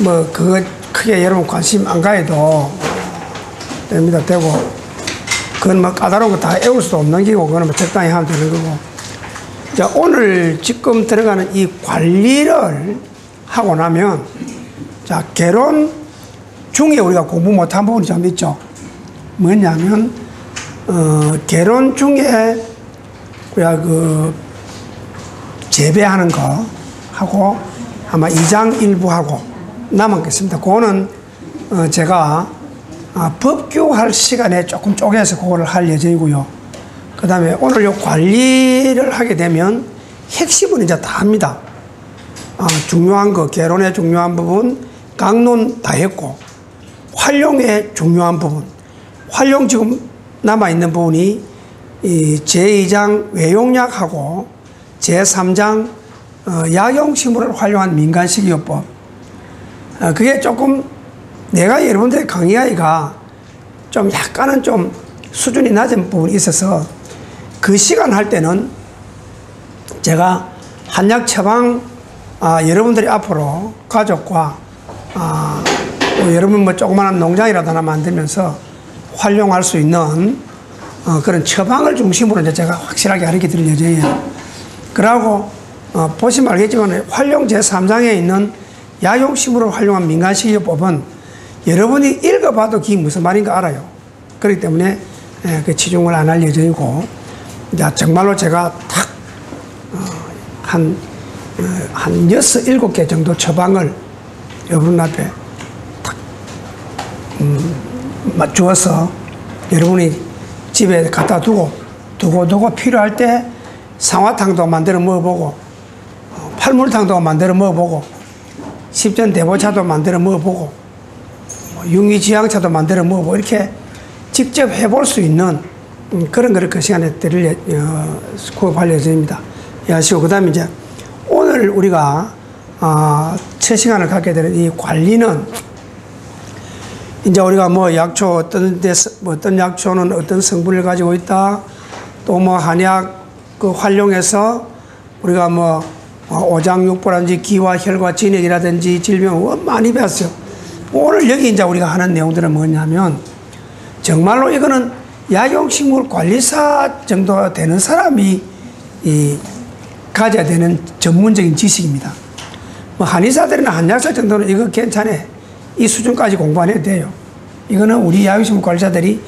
뭐 그거 크게 여러분 관심 안 가해도 됩니다. 되고 그건 뭐 까다로운 거 다 애울 수도 없는 기고 그거는 뭐 적당히 하면 되는 거고. 자, 오늘 지금 들어가는 이 관리를 하고 나면 자, 개론 중에 우리가 공부 못한 부분이 좀 있죠. 뭐냐면 개론 중에 우리가 그 재배하는 거 하고 아마 2장 일부 하고 남았겠습니다. 그거는 제가 법규할 시간에 조금 쪼개서 그거를 할 예정이고요. 그 다음에 오늘 요 관리를 하게 되면 핵심은 이제 다 합니다. 중요한 거, 개론의 중요한 부분, 강론 다 했고, 활용의 중요한 부분, 활용 지금 남아있는 부분이 이 제2장 외용약하고 제3장 약용식물을 활용한 민간식이요법. 그게 조금 내가 여러분들의 강의하기가 좀 약간은 좀 수준이 낮은 부분이 있어서 그 시간 할 때는 제가 한약 처방 여러분들이 앞으로 가족과 여러분 뭐 조그마한 농장이라도 하나 만들면서 활용할 수 있는 그런 처방을 중심으로 이제 제가 확실하게 가르쳐 드릴 예정이에요. 그러고 보시면 알겠지만 활용 제3장에 있는 약용식물을 활용한 민간식이요법은 여러분이 읽어봐도 그게 무슨 말인가 알아요. 그렇기 때문에 그 치중을 안 할 예정이고, 정말로 제가 딱 한 6, 7개 정도 처방을 여러분 앞에 딱 주어서 여러분이 집에 갖다 두고 필요할 때 상화탕도 만들어 먹어보고 팔물탕도 만들어 먹어보고 십전대보차도 만들어 먹어보고 융이지향차도 만들어 먹어보고 이렇게 직접 해볼 수 있는 그런 거를 그 시간에 구업할 예정입니다. 하시고, 그 다음에 이제 오늘 우리가 첫 시간을 갖게 되는 이 관리는 이제 우리가 뭐 약초 어떤 약초는 어떤 성분을 가지고 있다, 또 뭐 한약 그 활용해서 우리가 뭐 오장육부라든지 기와 혈과 진액이라든지 질병 많이 배웠어요. 오늘 여기 이제 우리가 하는 내용들은 뭐냐면 정말로 이거는 약용식물 관리사 정도 되는 사람이 가져야 되는 전문적인 지식입니다. 뭐 한의사들이나 한약사 정도는 이거 괜찮아. 이 수준까지 공부 안 해도 돼요. 이거는 우리 약용식물 관리사들이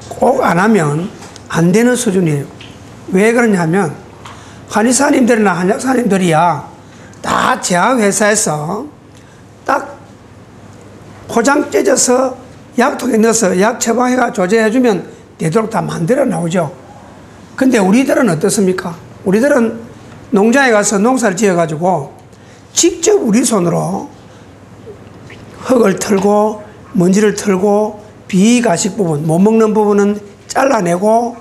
꼭 안 하면 안 되는 수준이에요. 왜 그러냐면 한의사님들이나 한약사님들이야 다 제약회사에서 딱 포장 째져서 약통에 넣어서 약 처방해가 조제해주면 되도록 다 만들어 나오죠. 근데 우리들은 어떻습니까? 우리들은 농장에 가서 농사를 지어가지고 직접 우리 손으로 흙을 털고 먼지를 털고 비가식 부분, 못 먹는 부분은 잘라내고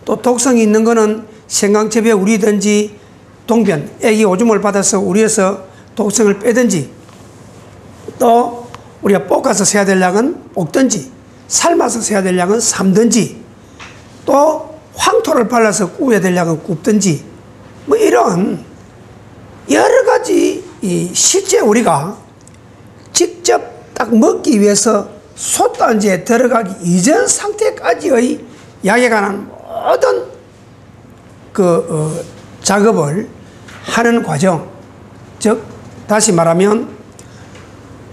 또 독성이 있는 거는 생강즙에 우리든지 동변, 애기 오줌을 받아서 우리에서 독성을 빼든지 또 우리가 볶아서 세야 될 약은 볶든지 삶아서 세야 될 약은 삶든지 또 황토를 발라서 구워야 될 약은 굽든지 뭐 이런 여러 가지 실제 우리가 직접 딱 먹기 위해서 솥단지에 들어가기 이전 상태까지의 약에 관한 모든 작업을 하는 과정, 즉 다시 말하면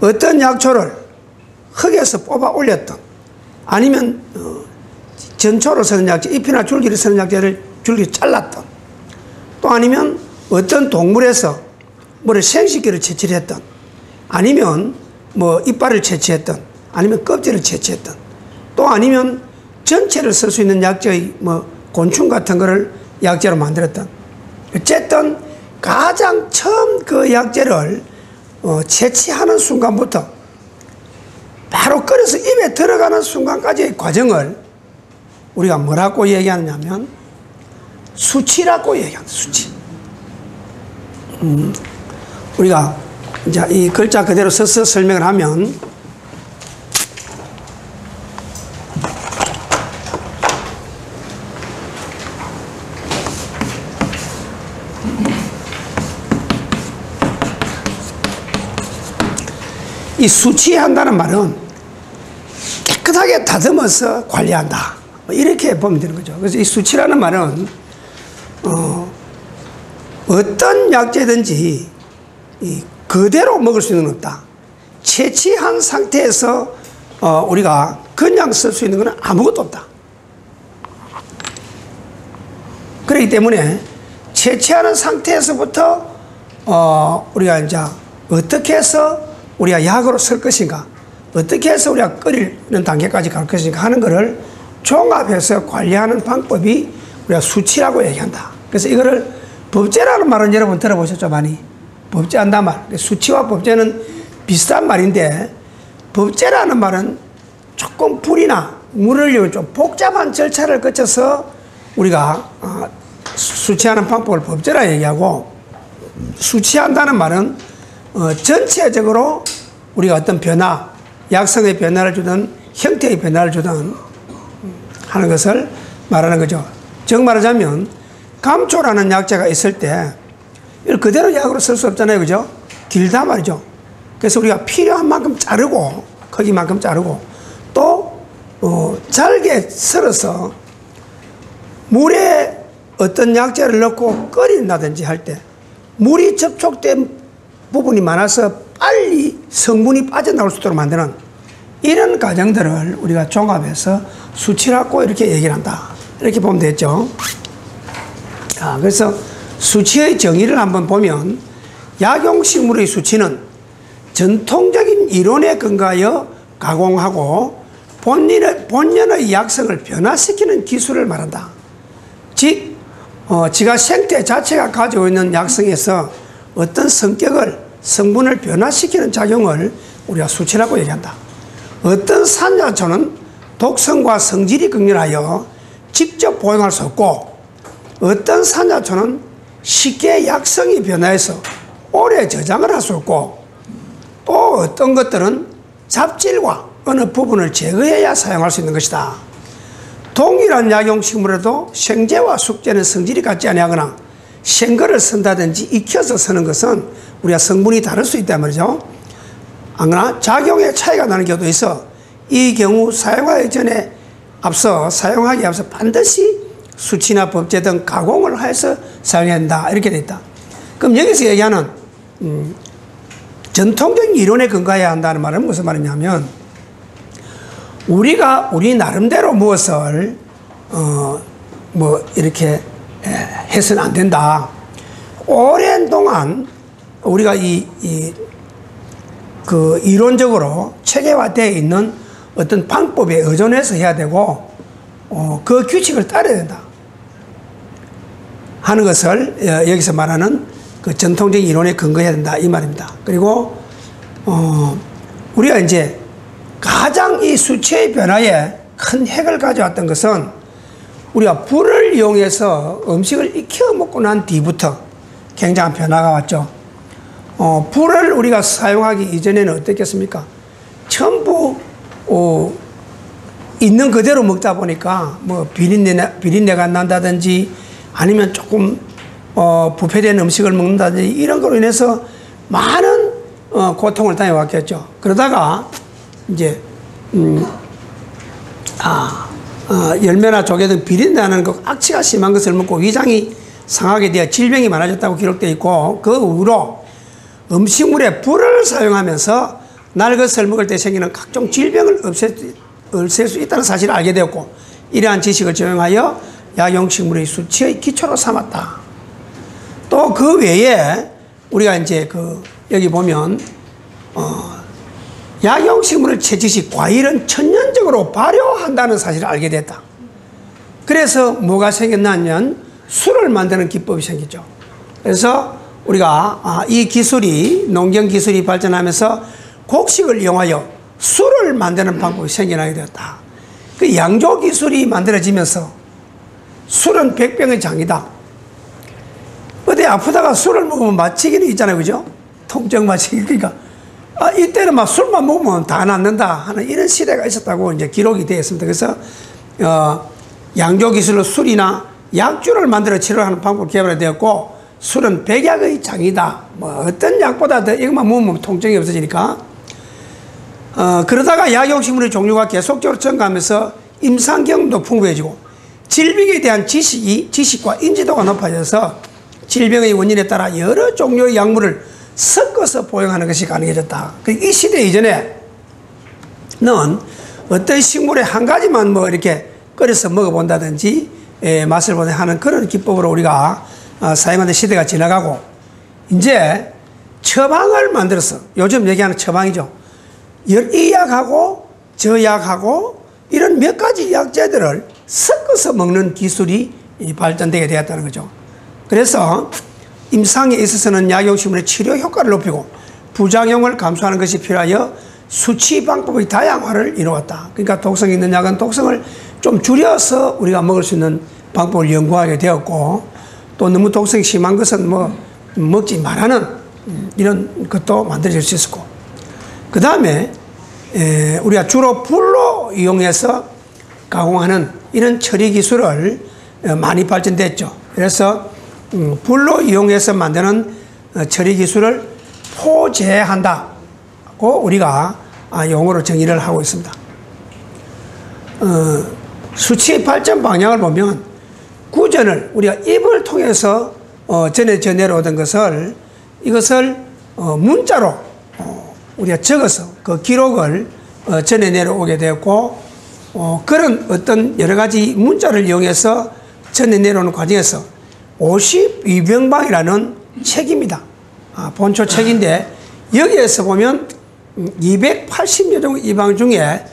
어떤 약초를 흙에서 뽑아 올렸던 아니면 전초로 쓰는 약재, 잎이나 줄기를 쓰는 약재를 줄기 잘랐던 또 아니면 어떤 동물에서 뭐를 생식기를 채취했던 아니면 뭐 이빨을 채취했던 아니면 껍질을 채취했던 또 아니면 전체를 쓸 수 있는 약재의 뭐 곤충 같은 거를 약재로 만들었던 어쨌든 가장 처음 그 약재를 채취하는 순간부터 바로 끓여서 입에 들어가는 순간까지의 과정을 우리가 뭐라고 얘기하느냐면 수치라고 얘기합니다. 수치. 우리가 이제 이 글자 그대로 써서 설명을 하면 이 수치한다는 말은 깨끗하게 다듬어서 관리한다. 이렇게 보면 되는 거죠. 그래서 이 수치라는 말은 어떤 약재든지 그대로 먹을 수는 없다. 채취한 상태에서 우리가 그냥 쓸 수 있는 것은 아무것도 없다. 그렇기 때문에 채취하는 상태에서부터 우리가 이제 어떻게 해서 우리가 약으로 쓸 것인가, 어떻게 해서 우리가 끓이는 단계까지 갈 것인가 하는 것을 종합해서 관리하는 방법이 우리가 수치라고 얘기한다. 그래서 이거를 법제라는 말은 여러분 들어보셨죠, 많이? 법제한단 말. 수치와 법제는 비슷한 말인데, 법제라는 말은 조금 불이나 물을 이용 좀 복잡한 절차를 거쳐서 우리가 수치하는 방법을 법제라 얘기하고, 수치한다는 말은 전체적으로 우리가 어떤 변화, 약성의 변화를 주든 형태의 변화를 주든 하는 것을 말하는 거죠. 즉 말하자면 감초라는 약재가 있을 때 이걸 그대로 약으로 쓸 수 없잖아요, 그죠? 길다 말이죠. 그래서 우리가 필요한 만큼 자르고, 크기만큼 자르고, 또 잘게 썰어서 물에 어떤 약재를 넣고 끓인다든지 할 때 물이 접촉된 부분이 많아서 빨리 성분이 빠져나올 수 있도록 만드는 이런 과정들을 우리가 종합해서 수치라고 이렇게 얘기를 한다. 이렇게 보면 되겠죠. 그래서 수치의 정의를 한번 보면, 약용식물의 수치는 전통적인 이론에 근거하여 가공하고 본연의 약성을 변화시키는 기술을 말한다. 즉 지가 생태 자체가 가지고 있는 약성에서 어떤 성분을 변화시키는 작용을 우리가 수치라고 얘기한다. 어떤 산야초는 독성과 성질이 극렬하여 직접 보용할 수 없고, 어떤 산야초는 쉽게 약성이 변화해서 오래 저장을 할 수 없고, 또 어떤 것들은 잡질과 어느 부분을 제거해야 사용할 수 있는 것이다. 동일한 약용식물에도 생제와 숙제는 성질이 같지 아니하거나 생거를 쓴다든지 익혀서 쓰는 것은 우리가 성분이 다를 수 있단 말이죠. 안 그러나 작용의 차이가 나는 경우도 있어 이 경우 사용하기 전에 사용하기 앞서 반드시 수치나 법제 등 가공을 해서 사용해야 한다. 이렇게 되어 있다. 그럼 여기서 얘기하는 전통적인 이론에 근거해야 한다는 말은 무슨 말이냐면, 우리 나름대로 무엇을 이렇게 해서는 안 된다. 오랜 동안 우리가 그 이론적으로 체계화되어 있는 어떤 방법에 의존해서 해야 되고, 그 규칙을 따라야 된다 하는 것을 여기서 말하는 그 전통적인 이론에 근거해야 된다, 이 말입니다. 그리고 우리가 이제 가장 이 수치의 변화에 큰 핵을 가져왔던 것은, 우리가 불을 이용해서 음식을 익혀 먹고 난 뒤부터 굉장한 변화가 왔죠. 불을 우리가 사용하기 이전에는 어떻겠습니까? 전부 있는 그대로 먹다 보니까 뭐 비린내가 난다든지, 아니면 조금 부패된 음식을 먹는다든지, 이런 거로 인해서 많은 고통을 당해왔겠죠. 그러다가 이제 열매나 조개 등 비린내 나는 그 악취가 심한 것을 먹고 위장이 상하게 되어 질병이 많아졌다고 기록되어 있고, 그 후로 음식물에 불을 사용하면서 날것을 먹을 때 생기는 각종 질병을 없앨 수 있다는 사실을 알게 되었고, 이러한 지식을 적용하여 약용식물의 수치의 기초로 삼았다. 또 그 외에 우리가 이제 여기 보면 약용식물을 채취 시 과일은 천연적으로 발효한다는 사실을 알게 됐다. 그래서 뭐가 생겼냐면 술을 만드는 기법이 생겼죠. 그래서 우리가 이 기술이, 농경 기술이 발전하면서 곡식을 이용하여 술을 만드는 방법이 생겨나게 되었다. 그 양조 기술이 만들어지면서 술은 백병의 장이다. 어디 아프다가 술을 먹으면 마취기는 있잖아요, 그죠? 통증 마취기. 그러니까 이때는 막 술만 먹으면 다 낫는다 하는 이런 시대가 있었다고 이제 기록이 되어 있습니다. 그래서 양조 기술로 술이나 약주를 만들어 치료하는 방법을 개발되었고, 술은 백약의 장이다. 뭐 어떤 약보다 더 이것만 먹으면 통증이 없어지니까. 그러다가 약용식물의 종류가 계속적으로 증가하면서 임상 경험도 풍부해지고 질병에 대한 지식과 인지도가 높아져서 질병의 원인에 따라 여러 종류의 약물을 섞어서 보용하는 것이 가능해졌다. 이 시대 이전에는 어떤 식물의 한 가지만 뭐 이렇게 끓여서 먹어본다든지 맛을 보내 하는 그런 기법으로 우리가 사용하는 시대가 지나가고 이제 처방을 만들어서 요즘 얘기하는 처방이죠. 이 약하고 저 약하고 이런 몇 가지 약재들을 섞어서 먹는 기술이 발전되게 되었다는 거죠. 그래서 임상에 있어서는 약용식물의 치료 효과를 높이고 부작용을 감소하는 것이 필요하여 수치 방법의 다양화를 이루었다. 그러니까 독성 있는 약은 독성을 좀 줄여서 우리가 먹을 수 있는 방법을 연구하게 되었고 또 너무 독성이 심한 것은 뭐 먹지 말라는 이런 것도 만들어질 수 있었고 그 다음에 우리가 주로 불로 이용해서 가공하는 이런 처리 기술을 많이 발전됐죠. 그래서 불로 이용해서 만드는 처리 기술을 포제한다고 우리가 용어로 정의를 하고 있습니다. 수치의 발전 방향을 보면 구전을 우리가 입을 통해서 전해 내려오던 것을 이것을 문자로 우리가 적어서 그 기록을 전해 내려오게 되었고 그런 어떤 여러 가지 문자를 이용해서 전해 내려오는 과정에서 52병방이라는 책입니다. 본초 책인데 여기에서 보면 280여 종의 이방 중에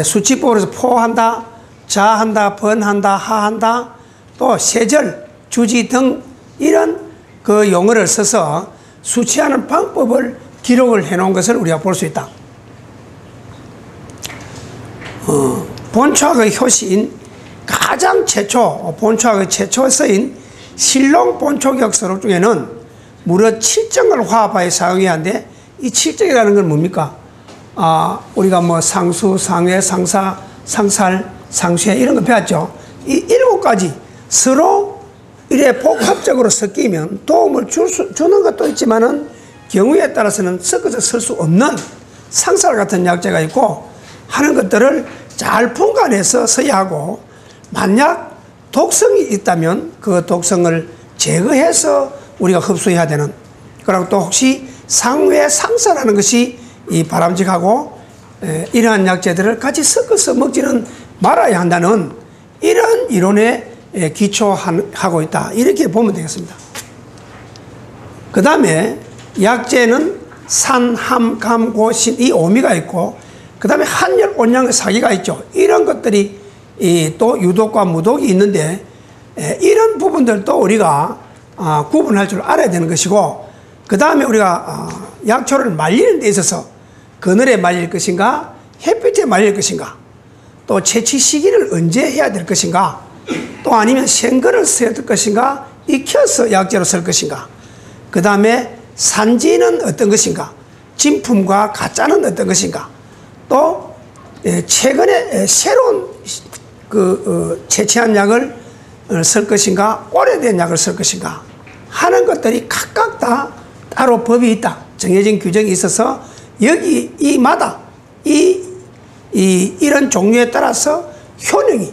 수치법으로서 포한다, 자한다, 번한다, 하한다, 또 세절, 주지 등 이런 그 용어를 써서 수치하는 방법을 기록을 해놓은 것을 우리가 볼 수 있다. 본초학의 효시인 가장 최초, 본초학의 최초 쓰인 실롱 본초격서록 중에는 무려 7정을 화합하여 사용해야 하는데 이 7정이라는 건 뭡니까? 우리가 뭐 상수, 상회, 상사, 상살, 상쇄 이런 거 배웠죠. 이 7가지 서로 이래 복합적으로 섞이면 도움을 주는 것도 있지만은 경우에 따라서는 섞어서 쓸 수 없는 상살 같은 약재가 있고 하는 것들을 잘 분간해서 써야 하고 만약 독성이 있다면 그 독성을 제거해서 우리가 흡수해야 되는 그리고 또 혹시 상외 상사라는 것이 이 바람직하고 이러한 약재들을 같이 섞어서 먹지는 말아야 한다는 이런 이론에 기초하고 있다 이렇게 보면 되겠습니다. 그 다음에 약재는 산, 함, 감, 고, 신 이 오미가 있고 그 다음에 한열, 온양의 사기가 있죠. 이런 것들이 또 유독과 무독이 있는데 이런 부분들도 우리가 구분할 줄 알아야 되는 것이고 그 다음에 우리가 약초를 말리는 데 있어서 그늘에 말릴 것인가 햇빛에 말릴 것인가 또 채취 시기를 언제 해야 될 것인가 또 아니면 생거를 써야 될 것인가 익혀서 약재로 쓸 것인가 그 다음에 산지는 어떤 것인가 진품과 가짜는 어떤 것인가 또 최근에 새로운 채취한 약을 쓸 것인가 오래된 약을 쓸 것인가 하는 것들이 각각 다 따로 법이 있다 정해진 규정이 있어서 여기 이마다 이런 종류에 따라서 효능이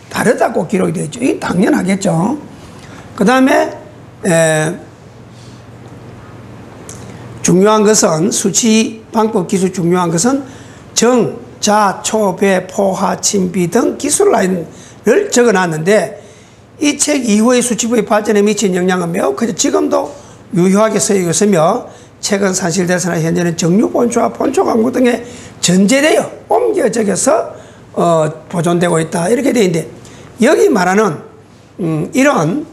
다르다고 기록이 되어 있죠. 이게 당연하겠죠. 그 다음에 중요한 것은 수치 방법 기술 중요한 것은 정, 자, 초, 배, 포, 하, 침, 비 등 기술 라인을 적어놨는데 이 책 이후의 수치부의 발전에 미친 영향은 매우 크죠. 지금도 유효하게 쓰이고 있으며 최근 산실대사나 현재는 정류본초와 본초강국 등에 전제되어 옮겨 적여서 보존되고 있다 이렇게 되어 있는데 여기 말하는 이런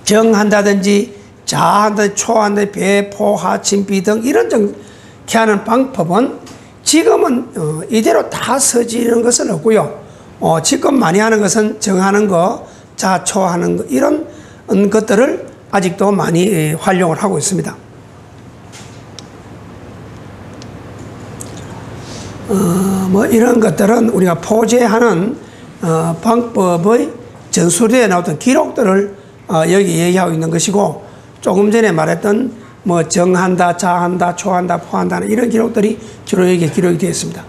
정한다든지 자한다든지 초한다든지 배, 포, 하, 침, 비 등 이런 정케 하는 방법은 지금은 이대로 다 써지는 것은 없고요. 지금 많이 하는 것은 정하는 거, 자, 초 하는 거 이런 것들을 아직도 많이 활용을 하고 있습니다. 뭐 이런 것들은 우리가 포제하는 방법의 전술에 나왔던 기록들을 여기 얘기하고 있는 것이고 조금 전에 말했던 뭐 정한다, 자한다, 초한다, 포한다 이런 기록들이 주로 여기에 기록이 되어 있습니다.